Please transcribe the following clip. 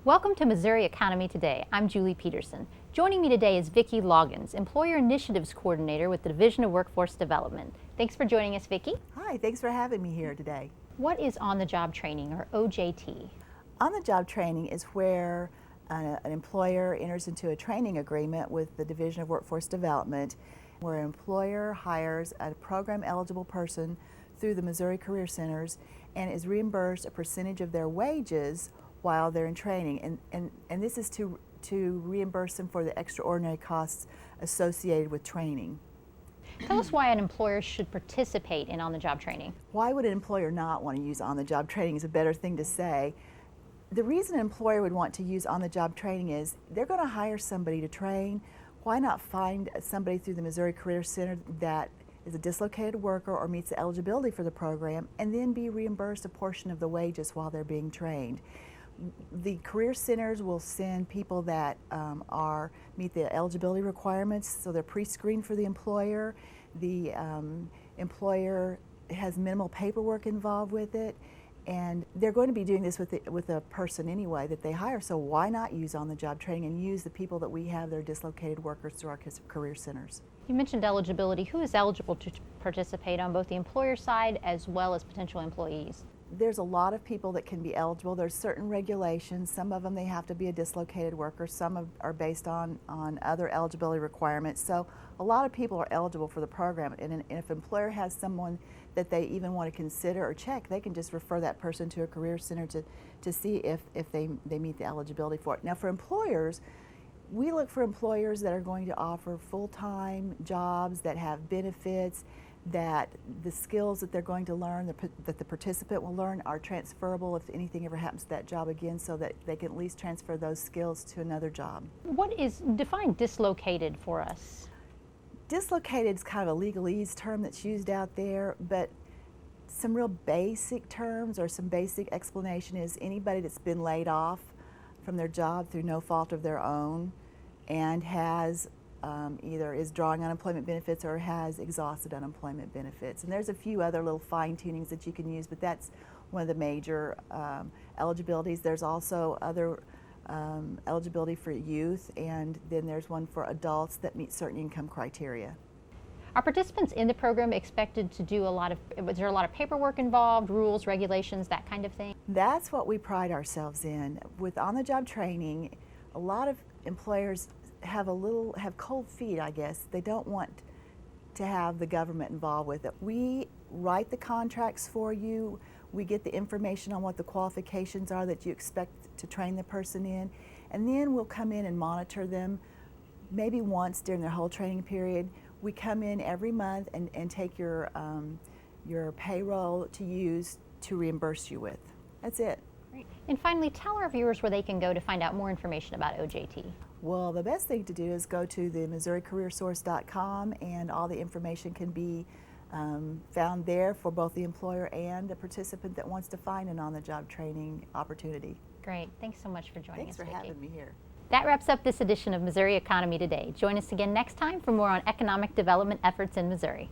Welcome to Missouri Economy Today. I'm Julie Peterson. Joining me today is Vicky Loggins, Employer Initiatives Coordinator with the Division of Workforce Development. Thanks for joining us, Vicky. Hi, thanks for having me here today. What is on-the-job training, or OJT? On-the-job training is where an employer enters into a training agreement with the Division of Workforce Development, where an employer hires a program-eligible person through the Missouri Career Centers and is reimbursed a percentage of their wages while they're in training. And this is to reimburse them for the extraordinary costs associated with training. Tell us why an employer should participate in on-the-job training. Why would an employer not want to use on-the-job training is a better thing to say. The reason an employer would want to use on-the-job training is they're going to hire somebody to train. Why not find somebody through the Missouri Career Center that is a dislocated worker or meets the eligibility for the program, and then be reimbursed a portion of the wages while they're being trained. The career centers will send people that meet the eligibility requirements, so they're pre-screened for the employer. The employer has minimal paperwork involved with it, and they're going to be doing this with a person anyway that they hire, so why not use on-the-job training and use the people that we have that are dislocated workers through our career centers. You mentioned eligibility. Who is eligible to participate on both the employer side as well as potential employees? There's a lot of people that can be eligible. There's certain regulations. Some of them they have to be a dislocated worker. Some are based on other eligibility requirements. So a lot of people are eligible for the program. And if an employer has someone that they even want to consider or check, they can just refer that person to a career center to see if they meet the eligibility for it. Now for employers, we look for employers that are going to offer full-time jobs that have benefits, that the skills that they're going to learn, that the participant will learn, are transferable if anything ever happens to that job again, so that they can at least transfer those skills to another job. Define dislocated for us? Dislocated is kind of a legalese term that's used out there, but some real basic terms or some basic explanation is anybody that's been laid off from their job through no fault of their own and has either is drawing unemployment benefits or has exhausted unemployment benefits. And there's a few other little fine-tunings that you can use, but that's one of the major eligibilities. There's also other eligibility for youth, and then there's one for adults that meet certain income criteria. Are participants in the program expected to do is there a lot of paperwork involved, rules, regulations, that kind of thing? That's what we pride ourselves in. With on-the-job training, a lot of employers have cold feet, I guess. They don't want to have the government involved with it. We write the contracts for you. We get the information on what the qualifications are that you expect to train the person in, and then we'll come in and monitor them maybe once during their whole training period. We come in every month and take your payroll to use to reimburse you with. That's it. Great. And finally, tell our viewers where they can go to find out more information about OJT. Well, the best thing to do is go to the MissouriCareerSource.com, and all the information can be found there for both the employer and the participant that wants to find an on-the-job training opportunity. Great. Thanks so much for joining us, Thanks for Vicky. having me here. That wraps up this edition of Missouri Economy Today. Join us again next time for more on economic development efforts in Missouri.